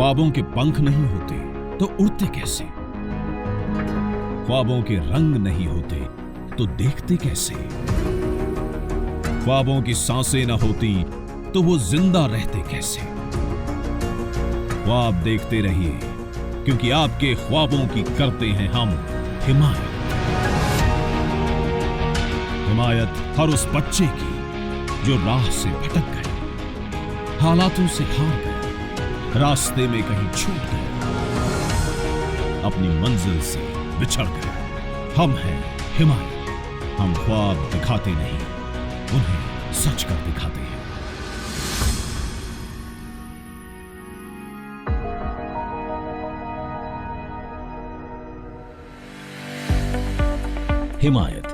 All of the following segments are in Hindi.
ख्वाबों के पंख नहीं होते तो उड़ते कैसे? ख्वाबों के रंग नहीं होते तो देखते कैसे? ख्वाबों की सांसें न होती तो वो जिंदा रहते कैसे? ख्वाब देखते रहिए, क्योंकि आपके ख्वाबों की करते हैं हम हिमायत। हिमायत हर उस बच्चे की जो राह से भटक गए, हालातों से हार गए, रास्ते में कहीं छूट गए, अपनी मंजिल से बिछड़ गए। हम हैं हिमायत। हम ख्वाब दिखाते नहीं, उन्हें सच कर दिखाते हैं। हिमायत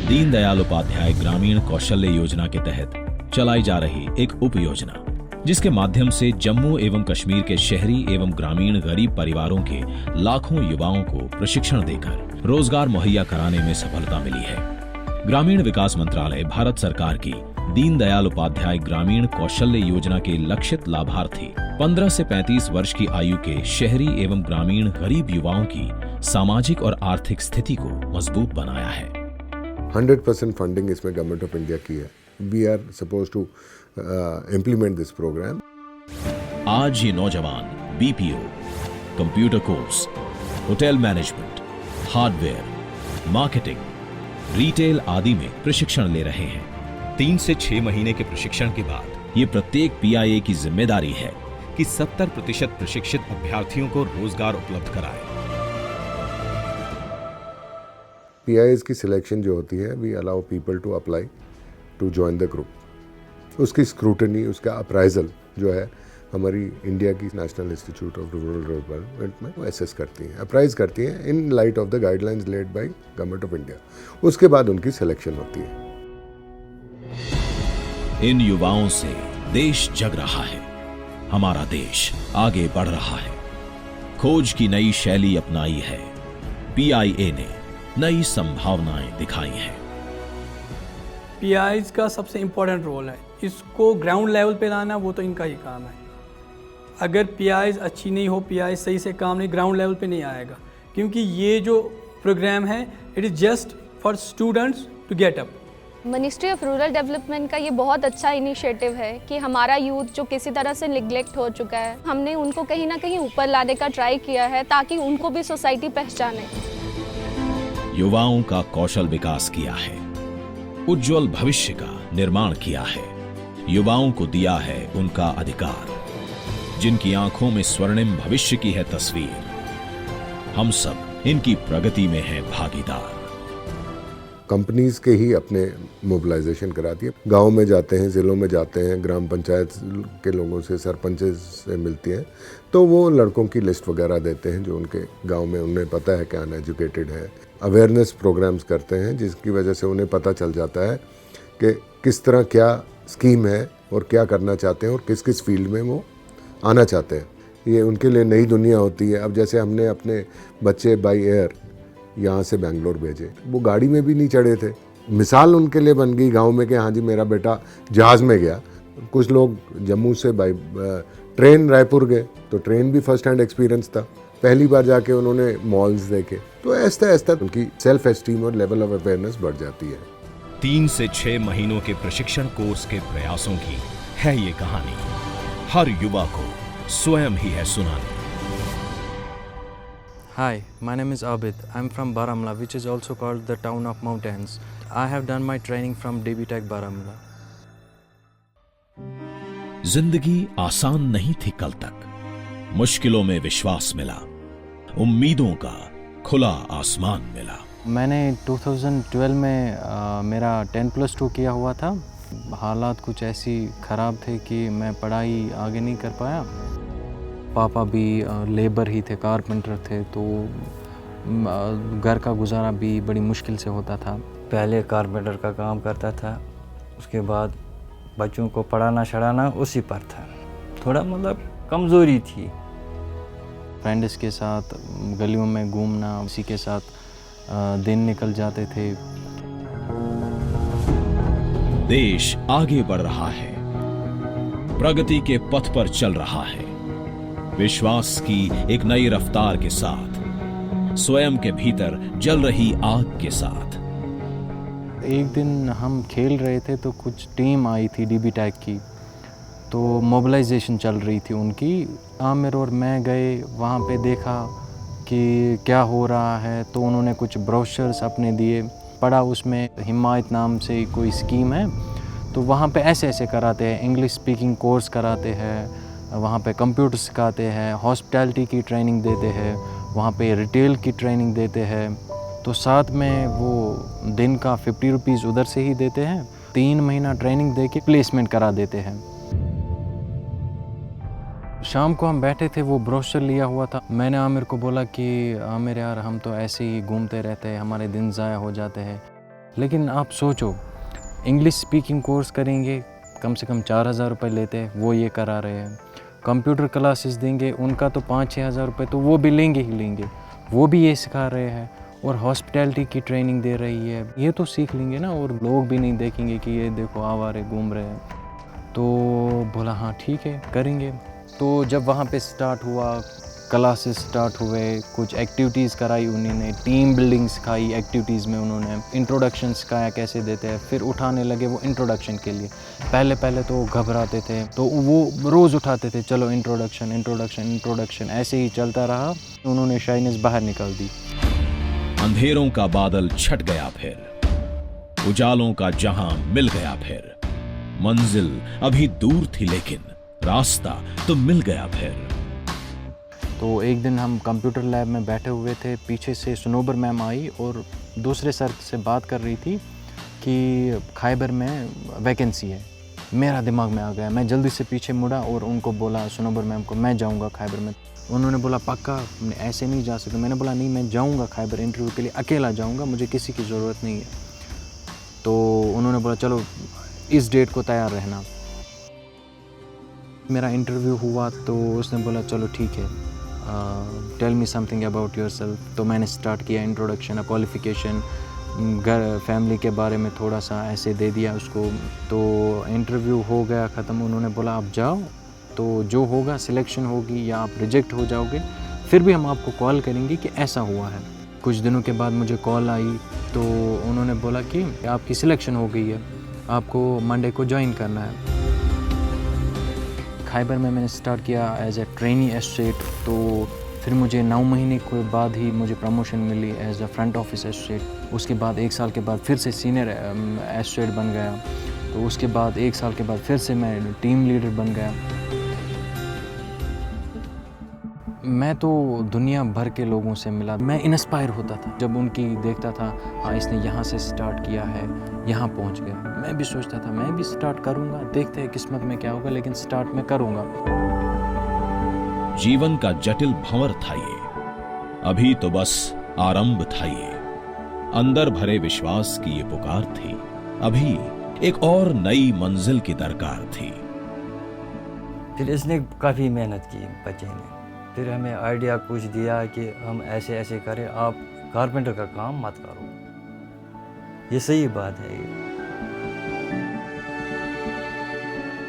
दीनदयाल उपाध्याय ग्रामीण कौशल्य योजना के तहत चलाई जा रही एक उप योजना, जिसके माध्यम से जम्मू एवं कश्मीर के शहरी एवं ग्रामीण गरीब परिवारों के लाखों युवाओं को प्रशिक्षण देकर रोजगार मुहैया कराने में सफलता मिली है। ग्रामीण विकास मंत्रालय भारत सरकार की दीनदयाल उपाध्याय ग्रामीण कौशल्य योजना के लक्षित लाभार्थी 15 से 35 वर्ष की आयु के शहरी एवं ग्रामीण गरीब युवाओं की सामाजिक और आर्थिक स्थिति को मजबूत बनाया है। 100% फंडिंग इसमें गवर्नमेंट ऑफ इंडिया की है। We are suppose to implement this program. आज ये नौजवान BPO, computer course, hotel management, hardware, marketing, retail आदि में प्रशिक्षण ले रहे हैं। 3 से 6 महीने के प्रशिक्षण के बाद ये प्रत्येक पीआईए की जिम्मेदारी है कि 70% प्रशिक्षित अभ्यर्थियों को रोजगार उपलब्ध कराए। पीआईएस की सिलेक्शन जो होती है, we allow people to apply to join the group. उसकी स्क्रूटनी, उसका अप्राइजल जो है हमारी इंडिया की national institute of rural development में वो असेस करती हैं, अप्राइज करती हैं in light of the guidelines led by government of India. उसके बाद उनकी सिलेक्शन होती है। इन युवाओं से देश जग रहा है, हमारा देश आगे बढ़ रहा है। खोज की नई शैली अपनाई है, पीआईए ने नई संभावनाएं दिखाई हैं। पीआईज का सबसे इम्पोर्टेंट रोल है, इसको ग्राउंड लेवल पे लाना वो तो इनका ही काम है। अगर पीआईज अच्छी नहीं हो, पीआईज सही से काम नहीं, ग्राउंड लेवल पे नहीं आएगा। क्योंकि ये जो प्रोग्राम है, it is just for students to get up. Ministry of rural development का ये बहुत अच्छा इनिशिएटिव है कि हमारा यूथ जो किसी तरह से निगलेक्ट हो चुका है, हमने उनको कहीं ना कहीं ऊपर लाने का ट्राई किया है ताकि उनको भी सोसाइटी पहचाने। युवाओं का कौशल विकास किया है, उज्जवल भविष्य का निर्माण किया है, युवाओं को दिया है उनका अधिकार, जिनकी आंखों में स्वर्णिम भविष्य की है तस्वीर। हम सब इनकी प्रगति में हैं भागीदार। कंपनीज के ही अपने मोबिलाइजेशन कराती है। गांव में जाते हैं, जिलों में जाते हैं, ग्राम पंचायत के लोगों से, सरपंच से मिलती हैं, तो वो लड़कों की लिस्ट वगैरह देते हैं जो उनके गांव में उन्हें पता है कि अनएजुकेटेड है। अवेयरनेस प्रोग्राम्स करते हैं जिसकी वजह से उन्हें पता चल जाता है कि किस तरह क्या स्कीम है और क्या करना चाहते हैं और किस किस फील्ड में वो आना चाहते हैं। ये उनके लिए नई दुनिया होती है। अब जैसे हमने अपने बच्चे बाई एयर यहाँ से बेंगलोर भेजे, वो गाड़ी में भी नहीं चढ़े थे। मिसाल उनके लिए बन गई गांव में कि हाँ जी मेरा बेटा जहाज़ में गया। कुछ लोग जम्मू से बाई ट्रेन रायपुर गए, तो ट्रेन भी फर्स्ट हैंड एक्सपीरियंस था। पहली बार जाके उन्होंने मॉल्स देखे, तो ऐसा ऐसा उनकी सेल्फ एस्टीम और लेवल ऑफ अवेयरनेस बढ़ जाती है। 3 से 6 महीनों के प्रशिक्षण कोर्स के प्रयासों की है ये कहानी। हर युवा को स्वयं ही है सुनानी। Hi, my name is Abid. I'm from Baramulla, which is also called the town of mountains. I have done my training from DB Tech Baramulla. जिंदगी आसान नहीं थी कल तक, मुश्किलों में विश्वास मिला, उम्मीदों का खुला आसमान मिला। मैंने 2012 में मेरा 10+2 किया हुआ था। हालात कुछ ऐसी ख़राब थे कि मैं पढ़ाई आगे नहीं कर पाया। पापा भी लेबर ही थे, कारपेंटर थे, तो घर का गुजारा भी बड़ी मुश्किल से होता था। पहले कारपेंटर का काम करता था, उसके बाद बच्चों को पढ़ाना छढ़ाना उसी पर था। थोड़ा मतलब कमज़ोरी थी। फ्रेंड्स के साथ गलियों में घूमना, उसी के साथ दिन निकल जाते थे। देश आगे बढ़ रहा है, प्रगति के पथ पर चल रहा है। विश्वास की एक नई रफ्तार के साथ, स्वयं के भीतर जल रही आग के साथ। एक दिन हम खेल रहे थे तो कुछ टीम आई थी डीबी टैग की, तो मोबिलाइजेशन चल रही थी उनकी। आमिर और मैं गए वहाँ पे, देखा कि क्या हो रहा है, तो उन्होंने कुछ ब्रोशर्स अपने दिए, पढ़ा उसमें हिमायत नाम से कोई स्कीम है, तो वहाँ पे ऐसे ऐसे कराते हैं, इंग्लिश स्पीकिंग कोर्स कराते हैं, वहाँ पे कंप्यूटर सिखाते हैं, हॉस्पिटैलिटी की ट्रेनिंग देते हैं, वहाँ पे रिटेल की ट्रेनिंग देते हैं, तो साथ में वो दिन का 50 रुपीज़ उधर से ही देते हैं। 3 महीना ट्रेनिंग दे के प्लेसमेंट करा देते हैं। शाम को हम बैठे थे, वो ब्रोशर लिया हुआ था। मैंने आमिर को बोला कि आमिर यार, हम तो ऐसे ही घूमते रहते हैं, हमारे दिन ज़ाया हो जाते हैं, लेकिन आप सोचो इंग्लिश स्पीकिंग कोर्स करेंगे, कम से कम 4,000 रुपये लेते हैं, वो ये करा रहे हैं। कंप्यूटर क्लासेस देंगे, उनका तो 5-6 हज़ार रुपये तो वो भी लेंगे ही लेंगे, वो भी ये सिखा रहे हैं। और हॉस्पिटैलिटी की ट्रेनिंग दे रही है, ये तो सीख लेंगे ना, और लोग भी नहीं देखेंगे कि ये देखो आवारे घूम रहे हैं। तो बोला हाँ ठीक है, करेंगे। तो जब वहाँ पे स्टार्ट हुआ, क्लासेस स्टार्ट हुए, कुछ एक्टिविटीज़ कराई उन्होंने, टीम बिल्डिंग सिखाई एक्टिविटीज़ में, उन्होंने इंट्रोडक्शन सिखाया कैसे देते हैं, फिर उठाने लगे वो इंट्रोडक्शन के लिए। पहले तो घबराते थे, तो वो रोज़ उठाते थे, चलो इंट्रोडक्शन इंट्रोडक्शन इंट्रोडक्शन, ऐसे ही चलता रहा। उन्होंने शाइनेस बाहर निकाल दी। अंधेरों का बादल छट गया, फिर उजालों का जहां मिल गया, फिर मंजिल अभी दूर थी लेकिन रास्ता तो मिल गया फिर। तो एक दिन हम कंप्यूटर लैब में बैठे हुए थे, पीछे से सुनोबर मैम आई और दूसरे सर से बात कर रही थी कि खैबर में वैकेंसी है। मेरा दिमाग में आ गया, मैं जल्दी से पीछे मुड़ा और उनको बोला, सुनोबर मैम को, मैं जाऊंगा खैबर में। उन्होंने बोला पक्का, ऐसे नहीं जा सकते। मैंने बोला नहीं, मैं जाऊंगा खैबर इंटरव्यू के लिए, अकेला जाऊंगा, मुझे किसी की ज़रूरत नहीं है। तो उन्होंने बोला चलो इस डेट को तैयार रहना। मेरा इंटरव्यू हुआ तो उसने बोला चलो ठीक है, tell me something about yourself. तो मैंने स्टार्ट किया इंट्रोडक्शन, क्वालिफ़िकेशन, घर फैमिली के बारे में थोड़ा सा ऐसे दे दिया उसको। तो इंटरव्यू हो गया ख़त्म। उन्होंने बोला आप जाओ, तो जो होगा सिलेक्शन होगी या आप रिजेक्ट हो जाओगे, फिर भी हम आपको कॉल करेंगे कि ऐसा हुआ है। कुछ दिनों के बाद मुझे कॉल आई, तो उन्होंने बोला कि आपकी सिलेक्शन हो गई है, आपको मंडे को ज्वाइन करना है। खैबर में मैंने स्टार्ट किया एज ए ट्रेनी एसोसिएट, तो फिर मुझे 9 महीने के बाद ही मुझे प्रमोशन मिली as a front office associate. उसके बाद 1 साल के बाद फिर से सीनियर एसोसिएट बन गया। तो उसके बाद 1 साल के बाद फिर से मैं टीम लीडर बन गया। मैं तो दुनिया भर के लोगों से मिला, मैं इंस्पायर होता था जब उनकी देखता था, हाँ इसने यहाँ से स्टार्ट किया है, यहाँ पहुँच गया। मैं भी सोचता था मैं भी स्टार्ट करूँगा, देखते हैं किस्मत में क्या होगा, लेकिन स्टार्ट मैं करूँगा। जीवन का जटिल भंवर था ये, अभी तो बस आरंभ था ये। अंदर भरे विश्वास की ये पुकार थी, अभी एक और नई मंजिल की दरकार थी। फिर इसने काफ़ी मेहनत की बच्चे ने, फिर हमें आइडिया कुछ दिया कि हम ऐसे ऐसे करें, आप कारपेंटर का काम मत करो। ये सही बात है।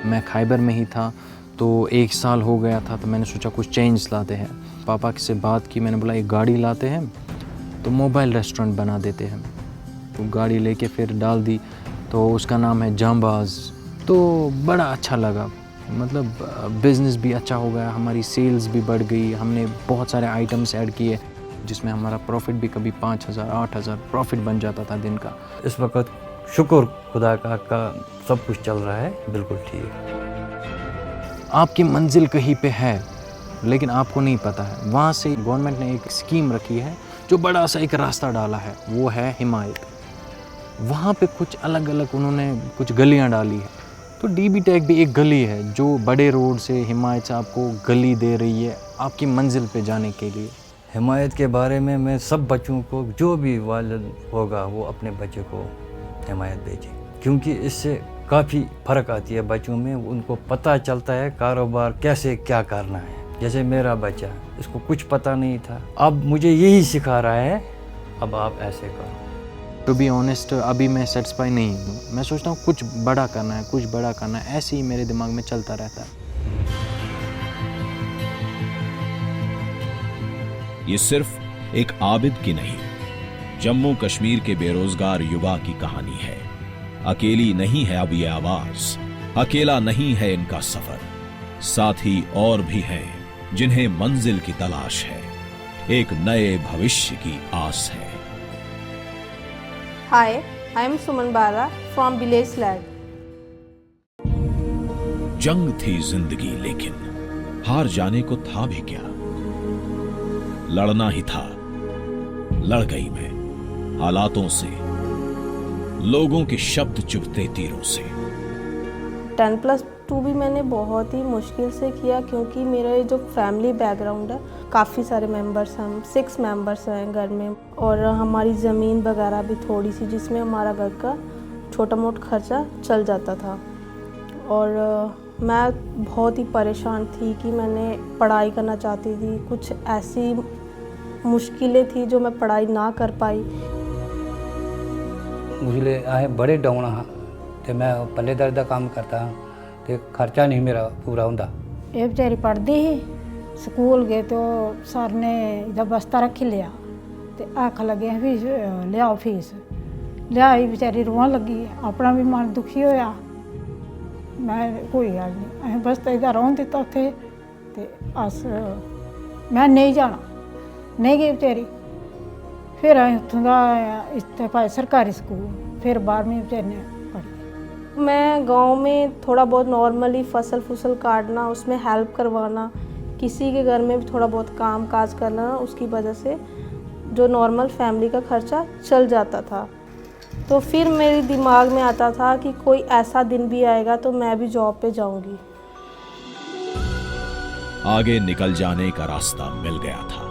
मैं खैबर में ही था, तो 1 साल हो गया था, तो मैंने सोचा कुछ चेंज लाते हैं। पापा से बात की, मैंने बोला एक गाड़ी लाते हैं तो मोबाइल रेस्टोरेंट बना देते हैं। तो गाड़ी लेके फिर डाल दी, तो उसका नाम है जांबाज। तो बड़ा अच्छा लगा, मतलब बिज़नेस भी अच्छा हो गया, हमारी सेल्स भी बढ़ गई, हमने बहुत सारे आइटम्स ऐड किए जिसमें हमारा प्रॉफिट भी कभी 5,000 8,000 प्रॉफिट बन जाता था दिन का। इस वक्त शुक्र खुदा का सब कुछ चल रहा है बिल्कुल ठीक। आपकी मंजिल कहीं पे है लेकिन आपको नहीं पता है। वहाँ से गवर्नमेंट ने एक स्कीम रखी है जो बड़ा सा एक रास्ता डाला है, वो है हिमायत। वहाँ पे कुछ अलग अलग उन्होंने कुछ गलियाँ डाली है। तो डीबी टैग भी एक गली है जो बड़े रोड से हिमायत से आपको गली दे रही है आपकी मंजिल पे जाने के लिए। हिमायत के बारे में मैं सब बच्चों को, जो भी वालिद होगा वो अपने बच्चे को हिमायत भेजे, क्योंकि इससे काफ़ी फ़र्क आती है बच्चों में। उनको पता चलता है कारोबार कैसे क्या करना है। जैसे मेरा बच्चा, इसको कुछ पता नहीं था, अब मुझे यही सिखा रहा है, अब आप ऐसे करो। टू बी ऑनेस्ट, अभी मैं सेटिस्फाई नहीं हूँ। मैं सोचता हूँ कुछ बड़ा करना है, कुछ बड़ा करना है, ऐसे ही मेरे दिमाग में चलता रहता है। ये सिर्फ एक आबिद की नहीं, जम्मू कश्मीर के बेरोजगार युवा की कहानी है। अकेली नहीं है अब ये आवाज, अकेला नहीं है इनका सफर, साथी और भी हैं जिन्हें मंजिल की तलाश है, एक नए भविष्य की आस है। Hi, I am Suman Bala from Village Lad. जंग थी जिंदगी लेकिन हार जाने को था भी क्या, लड़ना ही था। लड़ गई मैं हालातों से, लोगों के शब्द चुभते तीरों से। 10+2 भी मैंने बहुत ही मुश्किल से किया, क्योंकि मेरा ये जो फैमिली बैकग्राउंड है, काफ़ी सारे मेंबर्स, हम 6 मेंबर्स हैं घर में, और हमारी ज़मीन वगैरह भी थोड़ी सी, जिसमें हमारा घर का छोटा मोटा खर्चा चल जाता था। और मैं बहुत ही परेशान थी कि मैंने पढ़ाई करना चाहती थी, कुछ ऐसी मुश्किलें थी जो मैं पढ़ाई ना कर पाई। मुझे आए बड़े डाउन हाँ, तो मैं पल्लेदार का काम करता हाँ, तो खर्चा नहीं मेरा पूरा होंदा। ये बेचारी पढ़ती ही, स्कूल गए तो सर ने इधर बस्ता रखी लिया, तो आख लगे फीस लियाओ, फीस लियाई, बेचारी रोन लगी, अपना भी मन दुखी होया। मैं कोई गल नहीं, असें बस्ता इधर रौन दिता उत्थे, ते अस मैं नहीं जाना, नहीं गई बेचारी। फिर असें उत्थों दा इत्थे पाए सरकारी स्कूल, फिर 12वीं बेचारी ने पढ़ी। मैं गांव में थोड़ा बहुत नॉर्मली फसल काटना, उसमें हेल्प करवाना, किसी के घर में भी थोड़ा बहुत काम काज करना, उसकी वजह से जो नॉर्मल फैमिली का खर्चा चल जाता था। तो फिर मेरे दिमाग में आता था कि कोई ऐसा दिन भी आएगा तो मैं भी जॉब पे जाऊंगी। आगे निकल जाने का रास्ता मिल गया था,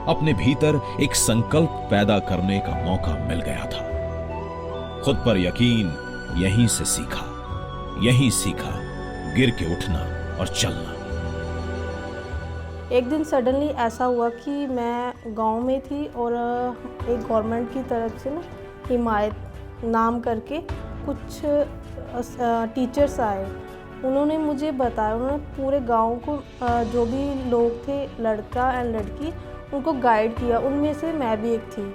अपने भीतर एक संकल्प पैदा करने का मौका मिल गया था। खुद पर यकीन यहीं से सीखा, यहीं सीखा गिर के उठना और चलना। एक दिन सडनली ऐसा हुआ कि मैं गांव में थी, और एक गवर्नमेंट की तरफ से ना हिमायत नाम करके कुछ टीचर्स आए। उन्होंने मुझे बताया, उन्होंने पूरे गांव को जो भी लोग थे, लड़का एंड लड़की, उनको गाइड किया। उनमें से मैं भी एक थी,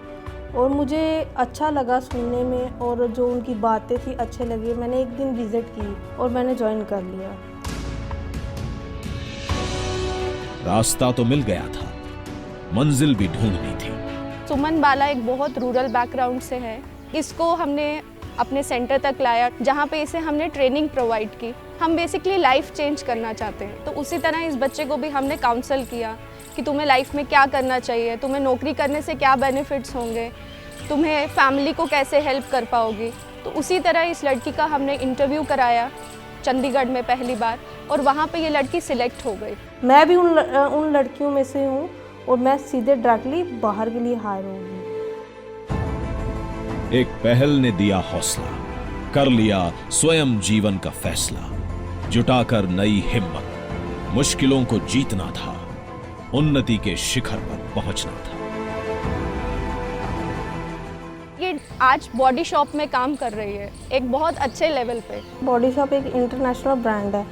और मुझे अच्छा लगा सुनने में, और जो उनकी बातें थी अच्छे लगे। मैंने एक दिन विज़िट की और मैंने ज्वाइन कर लिया। रास्ता तो मिल गया था, मंजिल भी ढूंढनी थी। सुमन बाला एक बहुत रूरल बैकग्राउंड से है। इसको हमने अपने सेंटर तक लाया, जहाँ पे इसे हमने ट्रेनिंग प्रोवाइड की। हम बेसिकली लाइफ चेंज करना चाहते हैं, तो उसी तरह इस बच्चे को भी हमने काउंसल किया कि तुम्हें लाइफ में क्या करना चाहिए, तुम्हें नौकरी करने से क्या बेनिफिट्स होंगे, तुम्हें फैमिली को कैसे हेल्प कर पाओगी। तो उसी तरह इस लड़की का हमने इंटरव्यू कराया चंडीगढ़ में पहली बार, और वहाँ पे ये लड़की सिलेक्ट हो गई। मैं भी उन लड़कियों में से हूँ, और मैं सीधे डायरेक्टली बाहर के लिए हायर होंगी। एक पहल ने दिया हौसला, कर लिया स्वयं जीवन का फैसला, जुटाकर नई हिम्मत, मुश्किलों को जीतना था, उन्नति के शिखर पर पहुंचना था। ये आज बॉडी शॉप में काम कर रही है, एक बहुत अच्छे लेवल पे। बॉडी शॉप एक इंटरनेशनल ब्रांड है,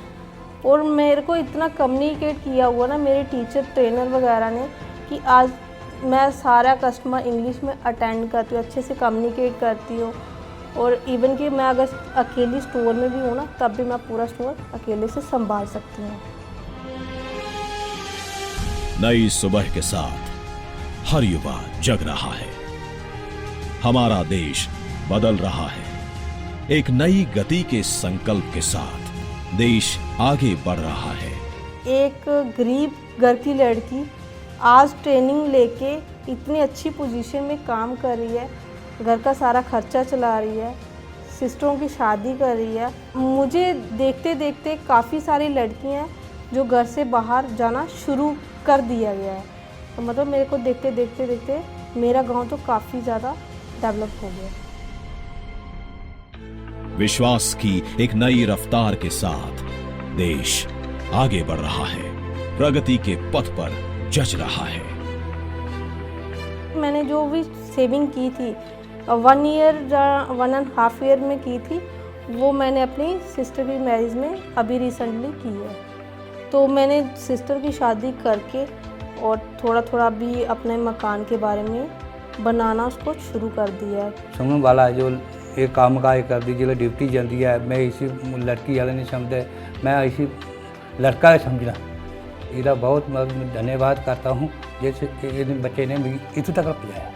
और मेरे को इतना कम्युनिकेट किया हुआ ना मेरे टीचर ट्रेनर वगैरह ने, कि आज मैं सारा कस्टमर इंग्लिश में अटेंड करती हूँ, अच्छे से कम्युनिकेट करती हूँ। और इवन कि मैं अगर अकेली स्टोर में भी हूँ ना, तब भी मैं पूरा स्टोर अकेले से संभाल सकती हूँ। नई सुबह के साथ हर युवा जग रहा है, हमारा देश बदल रहा है। एक नई गति के संकल्प के साथ देश आगे बढ़ रहा है। एक गरीब घर की लड़की आज ट्रेनिंग लेके इतनी अच्छी पोजीशन में काम कर रही है, घर का सारा खर्चा चला रही है, सिस्टरों की शादी कर रही है। मुझे देखते देखते काफ़ी सारी लड़कियां जो घर से बाहर जाना शुरू कर दिया गया है। तो मतलब मेरे को देखते देखते मेरा गांव तो काफ़ी ज़्यादा डेवलप हो गया। विश्वास की एक नई रफ्तार के साथ देश आगे बढ़ रहा है, प्रगति के पथ पर जच रहा है। मैंने जो भी सेविंग की थी 1 ईयर 1.5 ईयर में की थी, वो मैंने अपनी सिस्टर की मैरिज में अभी रिसेंटली की है। तो मैंने सिस्टर की शादी करके और थोड़ा थोड़ा भी अपने मकान के बारे में बनाना उसको शुरू कर दिया है। सुनने वाला जो ये काम काज कर दी जो ड्यूटी जाती है, मैं इसी लड़की वाले नहीं समझते, मैं इसी लड़का समझना। इसका बहुत मैं धन्यवाद करता हूँ जैसे ये बच्चे ने भी इतने तक पहुँचाया।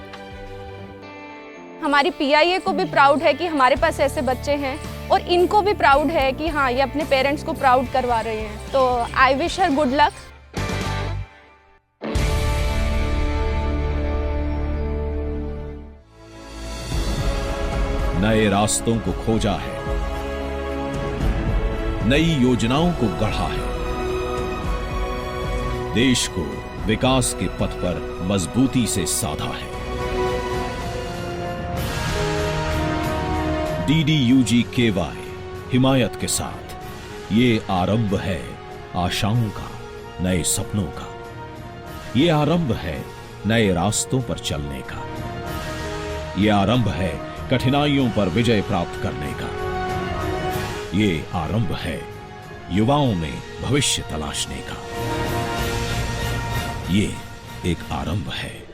हमारी PIA को भी प्राउड है कि हमारे पास ऐसे बच्चे हैं और इनको भी प्राउड है कि हाँ ये अपने पेरेंट्स को प्राउड करवा रहे हैं। तो I wish her good luck. नए रास्तों को खोजा है, नई योजनाओं को गढ़ा है, देश को विकास के पथ पर मजबूती से साधा है। DDUGKY हिमायत के साथ ये आरंभ है आशाओं का, नए सपनों का। ये आरंभ है नए रास्तों पर चलने का। ये आरंभ है कठिनाइयों पर विजय प्राप्त करने का। ये आरंभ है युवाओं में भविष्य तलाशने का। ये एक आरंभ है